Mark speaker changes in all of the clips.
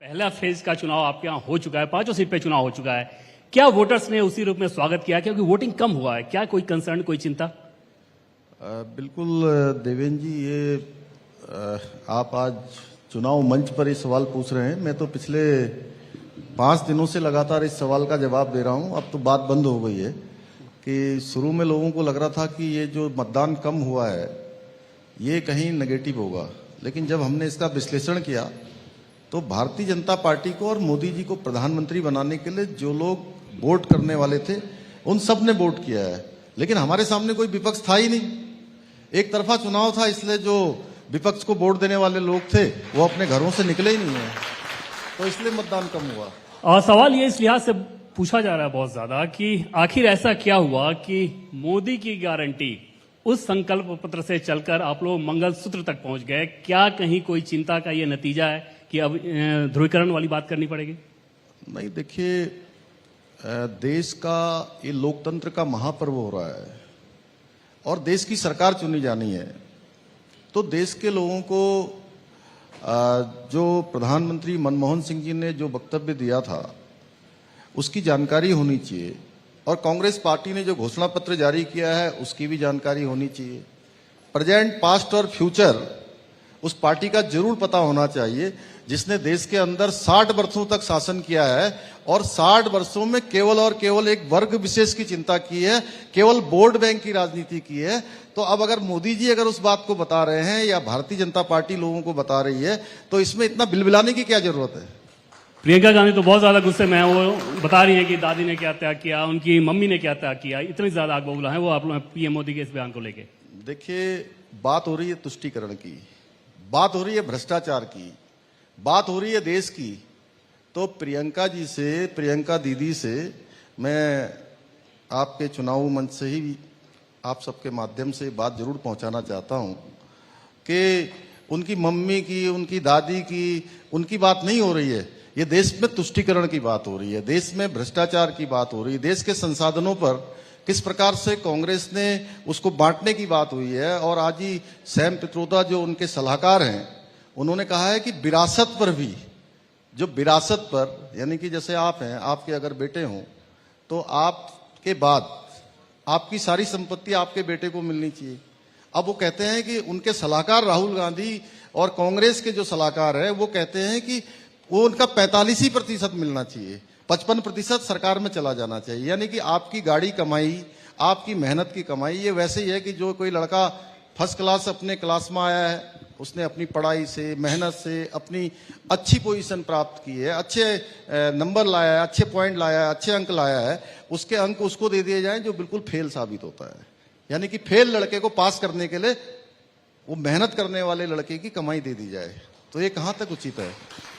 Speaker 1: पहला फेज का चुनाव आपके यहाँ हो चुका है, 5 सीट पे चुनाव हो चुका है। क्या वोटर्स ने उसी रूप में स्वागत किया, क्योंकि वोटिंग कम हुआ है? क्या कोई कंसर्न, कोई चिंता?
Speaker 2: बिल्कुल देवेंद्र जी, ये आप आज चुनाव मंच पर ये सवाल पूछ रहे हैं। मैं तो पिछले 5 दिनों से लगातार इस सवाल का जवाब दे रहा हूं। अब तो बात बंद हो गई है कि शुरू में लोगों को लग रहा था कि ये जो मतदान कम हुआ है ये कहीं नेगेटिव होगा, लेकिन जब हमने इसका विश्लेषण किया तो भारतीय जनता पार्टी को और मोदी जी को प्रधानमंत्री बनाने के लिए जो लोग वोट करने वाले थे उन सब ने वोट किया है। लेकिन हमारे सामने कोई विपक्ष था ही नहीं, एक तरफा चुनाव था, इसलिए जो विपक्ष को वोट देने वाले लोग थे वो अपने घरों से निकले ही नहीं है, तो इसलिए मतदान कम हुआ।
Speaker 1: और सवाल ये इस लिहाज से पूछा जा रहा है बहुत ज्यादा कि आखिर ऐसा क्या हुआ कि मोदी की गारंटी उस संकल्प पत्र से चलकर आप लोग मंगलसूत्र तक पहुंच गए? क्या कहीं कोई चिंता का ये नतीजा है कि अब ध्रुवीकरण वाली बात करनी पड़ेगी?
Speaker 2: नहीं, देखिए, देश का ये लोकतंत्र का महापर्व हो रहा है और देश की सरकार चुनी जानी है, तो देश के लोगों को जो प्रधानमंत्री मनमोहन सिंह जी ने जो वक्तव्य दिया था उसकी जानकारी होनी चाहिए, और कांग्रेस पार्टी ने जो घोषणा पत्र जारी किया है उसकी भी जानकारी होनी चाहिए। प्रेजेंट, पास्ट और फ्यूचर उस पार्टी का जरूर पता होना चाहिए जिसने देश के अंदर 60 वर्षों तक शासन किया है और 60 वर्षों में केवल और केवल एक वर्ग विशेष की चिंता की है, केवल वोट बैंक की राजनीति की है। तो अब अगर मोदी जी अगर उस बात को बता रहे हैं या भारतीय जनता पार्टी लोगों को बता रही है तो इसमें इतना बिलबिलाने की क्या जरूरत है?
Speaker 1: प्रियंका गांधी तो बहुत ज्यादा गुस्से में है। वो बता रही है कि दादी ने क्या त्याग किया, उनकी मम्मी ने क्या त्याग किया, इतनी ज्यादा आग बबूला है वो आप लोग पीएम मोदी के इस बयान को लेके।
Speaker 2: देखिए, बात हो रही है तुष्टीकरण की, बात हो रही है भ्रष्टाचार की, बात हो रही है देश की। तो प्रियंका जी से, प्रियंका दीदी से मैं आपके चुनाव मंच से ही आप सबके माध्यम से बात जरूर पहुंचाना चाहता हूं कि उनकी मम्मी की, उनकी दादी की, उनकी बात नहीं हो रही है। ये देश में तुष्टीकरण की बात हो रही है, देश में भ्रष्टाचार की बात हो रही है, देश के संसाधनों पर किस प्रकार से कांग्रेस ने उसको बांटने की बात हुई है। और आज ही सैम पित्रोदा जो उनके सलाहकार हैं उन्होंने कहा है कि विरासत पर भी, जो विरासत पर यानी कि जैसे आप हैं, आपके अगर बेटे हों तो आपके बाद आपकी सारी संपत्ति आपके बेटे को मिलनी चाहिए। अब वो कहते हैं कि उनके सलाहकार राहुल गांधी और कांग्रेस के जो सलाहकार है वो कहते हैं कि वो उनका 45% मिलना चाहिए, 55% सरकार में चला जाना चाहिए। यानी कि आपकी गाड़ी कमाई, आपकी मेहनत की कमाई, ये वैसे ही है कि जो कोई लड़का फर्स्ट क्लास अपने क्लास में आया है, उसने अपनी पढ़ाई से, मेहनत से अपनी अच्छी पोजीशन प्राप्त की है, अच्छे नंबर लाया है, अच्छे पॉइंट लाया है, अच्छे अंक लाया है, उसके अंक उसको दे दिए जाएं जो बिल्कुल फेल साबित होता है। यानी कि फेल लड़के को पास करने के लिए वो मेहनत करने वाले लड़के की कमाई दे दी जाए, तो ये कहां तक उचित है?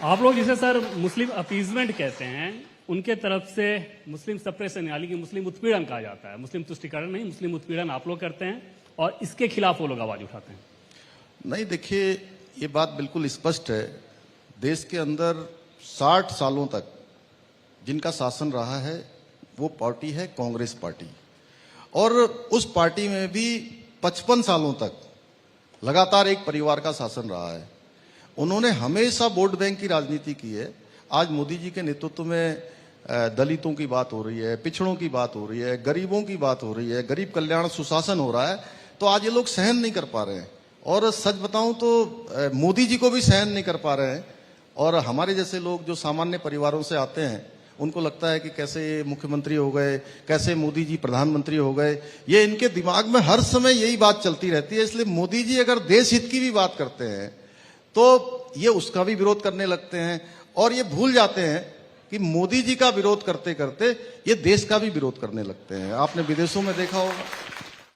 Speaker 1: आप लोग जिसे सर मुस्लिम अपीजमेंट कहते हैं, उनके तरफ से मुस्लिम सप्रेशन यानी कि मुस्लिम उत्पीड़न कहा जाता है। मुस्लिम तुष्टीकरण नहीं, मुस्लिम उत्पीड़न आप लोग करते हैं और इसके खिलाफ वो लोग आवाज उठाते हैं।
Speaker 2: नहीं, देखिए, ये बात बिल्कुल स्पष्ट है। देश के अंदर 60 सालों तक जिनका शासन रहा है वो पार्टी है कांग्रेस पार्टी, और उस पार्टी में भी 55 सालों तक लगातार एक परिवार का शासन रहा है। उन्होंने हमेशा वोट बैंक की राजनीति की है। आज मोदी जी के नेतृत्व में दलितों की बात हो रही है, पिछड़ों की बात हो रही है, गरीबों की बात हो रही है, गरीब कल्याण सुशासन हो रहा है। तो आज ये लोग सहन नहीं कर पा रहे हैं, और सच बताऊं तो मोदी जी को भी सहन नहीं कर पा रहे हैं। और हमारे जैसे लोग जो सामान्य परिवारों से आते हैं उनको लगता है कि कैसे ये मुख्यमंत्री हो गए, कैसे मोदी जी प्रधानमंत्री हो गए। ये इनके दिमाग में हर समय यही बात चलती रहती है। इसलिए मोदी जी अगर देश हित की भी बात करते हैं तो ये उसका भी विरोध करने लगते हैं, और ये भूल जाते हैं कि मोदी जी का विरोध करते करते ये देश का भी विरोध करने लगते हैं। आपने विदेशों में देखा होगा